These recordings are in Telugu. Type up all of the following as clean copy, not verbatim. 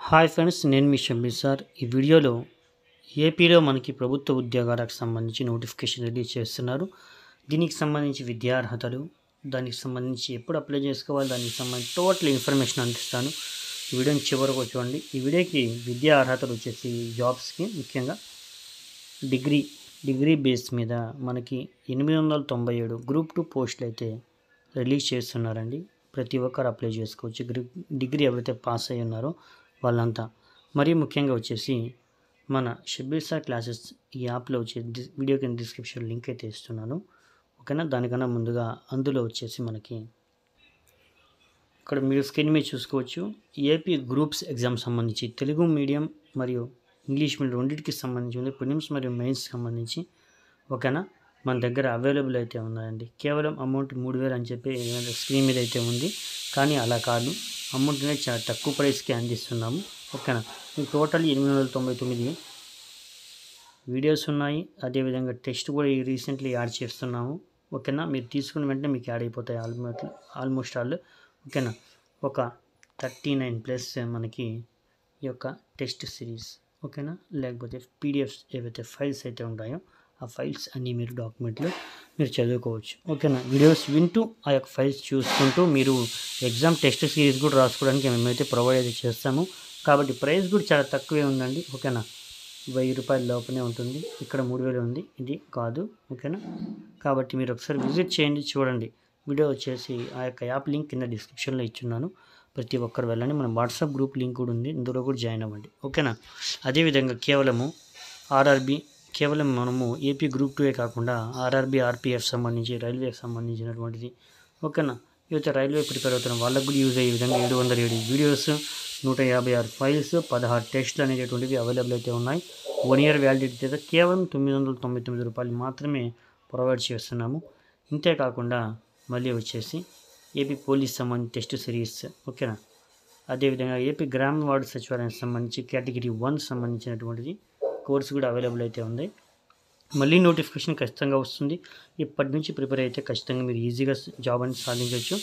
హాయ్ ఫ్రెండ్స్, నేను మీ షబ్బీర్ సార్. ఈ వీడియోలో ఏపీలో మనకి ప్రభుత్వ ఉద్యోగాలకు సంబంధించి నోటిఫికేషన్ రిలీజ్ చేస్తున్నారు. దీనికి సంబంధించి విద్యార్హతలు, దానికి సంబంధించి ఎప్పుడు అప్లై చేసుకోవాలి, దానికి సంబంధించి టోటల్ ఇన్ఫర్మేషన్ అందిస్తాను. ఈ వీడియోని చివరకు చూడండి. ఈ వీడియోకి విద్యా అర్హతలు వచ్చేసి జాబ్స్కి ముఖ్యంగా డిగ్రీ బేస్ మీద మనకి 897 గ్రూప్ 2 పోస్టులు అయితే రిలీజ్ చేస్తున్నారండి. ప్రతి ఒక్కరు అప్లై చేసుకోవచ్చు. డిగ్రీ ఎవరైతే పాస్ అయ్యి ఉన్నారో వాళ్ళంతా. మరీ ముఖ్యంగా వచ్చేసి మన షబ్బీర్ సార్ క్లాసెస్ ఈ యాప్లో వచ్చే వీడియో కింద డిస్క్రిప్షన్ లింక్ అయితే ఇస్తున్నాను, ఓకేనా. దానికన్నా ముందుగా అందులో వచ్చేసి మనకి ఇక్కడ మీరు స్క్రీన్ మీద చూసుకోవచ్చు. ఏపీ గ్రూప్స్ ఎగ్జామ్ సంబంధించి తెలుగు మీడియం మరియు ఇంగ్లీష్ మీడియం రెండింటికి సంబంధించి ఉంది. ప్రిలిమ్స్ మరియు మెయిన్స్ సంబంధించి, ఓకేనా. మన దగ్గర అవైలబుల్ అయితే ఉన్నాయండి. కేవలం అమౌంట్ 3000 అని చెప్పి స్క్రీన్ మీద అయితే ఉంది, కానీ అలా కాదు. అమౌంట్ అనేది చాలా తక్కువ ప్రైస్కి అందిస్తున్నాము, ఓకేనా. మీకు టోటల్ 899 వీడియోస్ ఉన్నాయి. అదేవిధంగా టెస్ట్ కూడా రీసెంట్లీ యాడ్ చేస్తున్నాము, ఓకేనా. మీరు తీసుకున్న వెంటనే మీకు యాడ్ అయిపోతాయి ఆల్మోస్ట్ ఆల్, ఓకేనా. ఒక 39+ మనకి ఈ యొక్క టెస్ట్ సిరీస్, ఓకేనా. లేకపోతే పీడిఎఫ్స్ ఏవైతే ఫైల్స్ అయితే ఉంటాయో ఆ ఫైల్స్ అన్నీ మీరు డాక్యుమెంట్లు మీరు చదువుకోవచ్చు, ఓకేనా. వీడియోస్ వింటూ ఆ యొక్క ఫైల్స్ చూసుకుంటూ మీరు ఎగ్జామ్ టెస్ట్ సిరీస్ కూడా రాసుకోవడానికి మేమైతే ప్రొవైడ్ అయితే చేస్తాము. కాబట్టి ప్రైస్ కూడా చాలా తక్కువే ఉందండి, ఓకేనా. 1000 రూపాయల లోపలే ఉంటుంది. ఇక్కడ 3000 ఉంది, ఇది కాదు, ఓకేనా. కాబట్టి మీరు ఒకసారి విజిట్ చేయండి, చూడండి. వీడియో వచ్చేసి ఆ యొక్క యాప్ లింక్ కింద డిస్క్రిప్షన్లో ఇచ్చున్నాను. ప్రతి ఒక్కరు వెళ్ళండి. మన వాట్సాప్ గ్రూప్ లింక్ కూడా ఉంది, ఇందులో కూడా జాయిన్ అవ్వండి, ఓకేనా. అదేవిధంగా కేవలం మనము ఏపీ గ్రూప్ 2 కాకుండా ఆర్ఆర్బీ, ఆర్పిఎఫ్ సంబంధించి రైల్వేకి సంబంధించినటువంటిది, ఓకేనా. ఇవైతే రైల్వే ప్రిపేర్ అవుతున్న వాళ్ళకు కూడా యూజ్ అయ్యే విధంగా 707 వీడియోస్, 156 ఫైల్స్, 16 టెస్టులు అనేటటువంటివి అవైలబుల్ అయితే ఉన్నాయి. 1 ఇయర్ వ్యాలిడిటీ అయితే కేవలం 999 రూపాయలు మాత్రమే ప్రొవైడ్ చేస్తున్నాము. ఇంతేకాకుండా మళ్ళీ వచ్చేసి ఏపీ పోలీస్ సంబంధించి టెస్ట్ సిరీస్, ఓకేనా. అదేవిధంగా ఏపీ గ్రామ వార్డు సచివాలయం సంబంధించి కేటగిరీ 1 సంబంధించినటువంటిది కోర్సు కూడా అవైలబుల్ అయితే ఉంది. మళ్ళీ నోటిఫికేషన్ ఖచ్చితంగా వస్తుంది. ఇప్పటి నుంచి ప్రిపేర్ అయితే ఖచ్చితంగా మీరు ఈజీగా జాబ్ అని సాధించవచ్చు.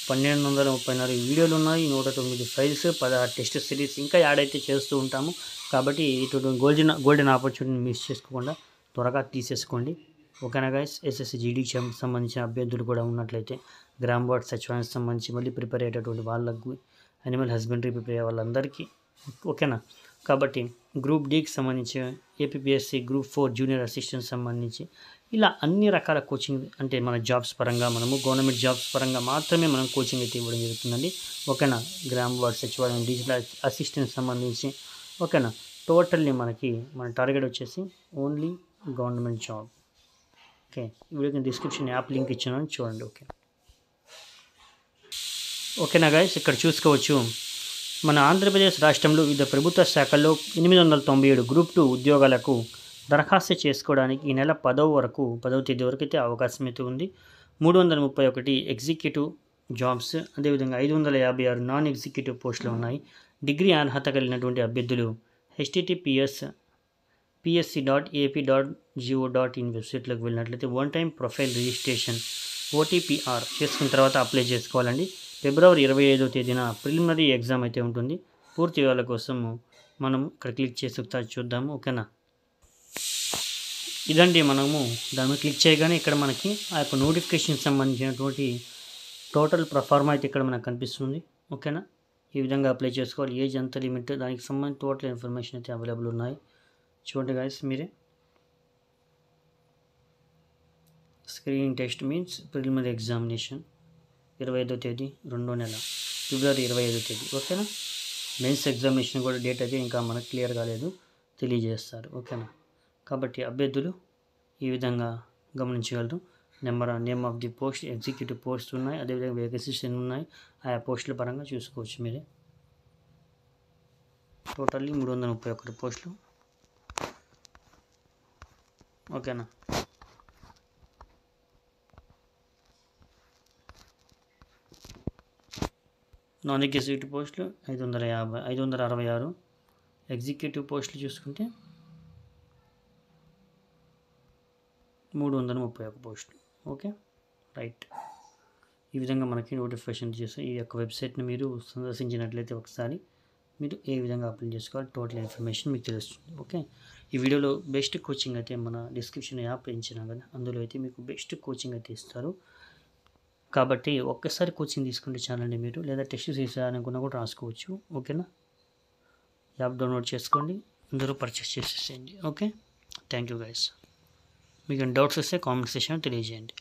1234 వీడియోలు ఉన్నాయి, 109 ఫైల్స్, 16 టెస్ట్ సిరీస్ ఇంకా యాడ్ అయితే చేస్తూ ఉంటాము. కాబట్టి ఇటు గోల్డెన్ ఆపర్చునిటీ మిస్ చేసుకోకుండా త్వరగా తీసేసుకోండి, ఓకేనా గైస్. ఎస్ఎస్సి జీడీకి సంబంధించిన అభ్యర్థులు కూడా ఉన్నట్లయితే గ్రామ వార్డ్ సచివాలయానికి సంబంధించి మళ్ళీ ప్రిపేర్ అయ్యేటటువంటి వాళ్ళకు, యానిమల్ హస్బెండరీ ప్రిపేర్ అయ్యే వాళ్ళందరికీ, ఓకేనా. కాబట్టి గ్రూప్ డీకి సంబంధించి ఏపీపీఎస్సీ గ్రూప్ 4 జూనియర్ అసిస్టెంట్ సంబంధించి ఇలా అన్ని రకాల కోచింగ్, అంటే మన జాబ్స్ పరంగా మనము గవర్నమెంట్ జాబ్స్ పరంగా మాత్రమే మనం కోచింగ్ అయితే ఇవ్వడం జరుగుతుందండి, ఓకేనా. గ్రామ వార్డ్ సచివాలయం, డిజిటల్ అసిస్టెంట్ సంబంధించి, ఓకేనా. టోటల్లీ మన టార్గెట్ వచ్చేసి ఓన్లీ గవర్నమెంట్ జాబ్, ఓకే. వీడియోకి డిస్క్రిప్షన్ యాప్ లింక్ ఇచ్చాను, చూడండి, ఓకేనా గైస్. ఇక్కడ చూసుకోవచ్చు, మన ఆంధ్రప్రదేశ్ రాష్ట్రంలో వివిధ ప్రభుత్వ శాఖల్లో 897 గ్రూప్ 2 ఉద్యోగాలకు దరఖాస్తు చేసుకోవడానికి ఈ నెల 10వ తేదీ వరకు అయితే అవకాశం అయితే ఉంది. 331 ఎగ్జిక్యూటివ్ జాబ్స్, అదేవిధంగా 556 నాన్ ఎగ్జిక్యూటివ్ పోస్టులు ఉన్నాయి. డిగ్రీ అర్హత కలిగినటువంటి అభ్యర్థులు https://psc.ap.go.in వెబ్సైట్లోకి వెళ్ళినట్లయితే 1 టైం ప్రొఫైల్ రిజిస్ట్రేషన్ OTPR చేసుకున్న తర్వాత అప్లై చేసుకోవాలండి. ఫిబ్రవరి 25వ తేదీన ప్రిలిమినరీ ఎగ్జామ్ అయితే ఉంటుంది. పూర్తి వివరాల కోసం మనం ఇక్కడ క్లిక్ చేసి ఒకసారి చూద్దాము, ఓకేనా. ఇదండి, మనము దాని మీద క్లిక్ చేయగానే ఇక్కడ మనకి ఆ యొక్క నోటిఫికేషన్ సంబంధించినటువంటి టోటల్ ప్రొఫార్మా అయితే ఇక్కడ మనకు కనిపిస్తుంది, ఓకేనా. ఈ విధంగా అప్లై చేసుకోవాలి. ఏజ్ ఎంత లిమిట్, దానికి సంబంధించి టోటల్ ఇన్ఫర్మేషన్ అయితే అవైలబుల్ ఉన్నాయి. చూడండి గైస్, మీరే. Screening test means preliminary examination 25వ తేదీ 2వ నెల ఫిబ్రవరి 25వ తేదీ, ఓకేనా. మెయిన్స్ ఎగ్జామినేషన్ కూడా డేట్ అయితే ఇంకా మనకు క్లియర్ కాలేదు, తెలియజేస్తారు, ఓకేనా. కాబట్టి అభ్యర్థులు ఈ విధంగా గమనించగలరు. Name of the post, executive post ఉన్నాయి, అదేవిధంగా వేకెన్సీస్ ఎన్ని ఉన్నాయి ఆయా పోస్టుల పరంగా చూసుకోవచ్చు మీరే. టోటల్లీ 331 పోస్టులు, ఓకేనా. నాన్ ఎగ్జిక్యూటివ్ పోస్టులు 566, ఎగ్జిక్యూటివ్ పోస్టులు చూసుకుంటే 331 పోస్టులు, ఓకే, రైట్. ఈ విధంగా మనకి నోటిఫికేషన్ చేసి ఈ యొక్క వెబ్సైట్ని మీరు సందర్శించినట్లయితే ఒకసారి మీరు ఏ విధంగా అప్లై చేసుకోవాలి టోటల్ ఇన్ఫర్మేషన్ మీకు తెలుస్తుంది. ఓకే, ఈ వీడియోలో బెస్ట్ కోచింగ్ అయితే మన డిస్క్రిప్షన్ యాప్ ఇచ్చినా కదా, అందులో అయితే మీకు బెస్ట్ కోచింగ్ అయితే ఇస్తారు. కాబట్టి ఒక్కసారి కోచింగ్ తీసుకుంటే చాలండి మీరు, లేదా టెస్ట్ చేయాలనుకున్నా కూడా రాసుకోవచ్చు. ఓకేనా, యాప్ డౌన్లోడ్ చేసుకోండి, అందరూ పర్చేస్ చేసేసేయండి. Okay, thank you guys. మీకు డౌట్స్ వస్తే కామెంట్ సెక్షన్లో తెలియజేయండి.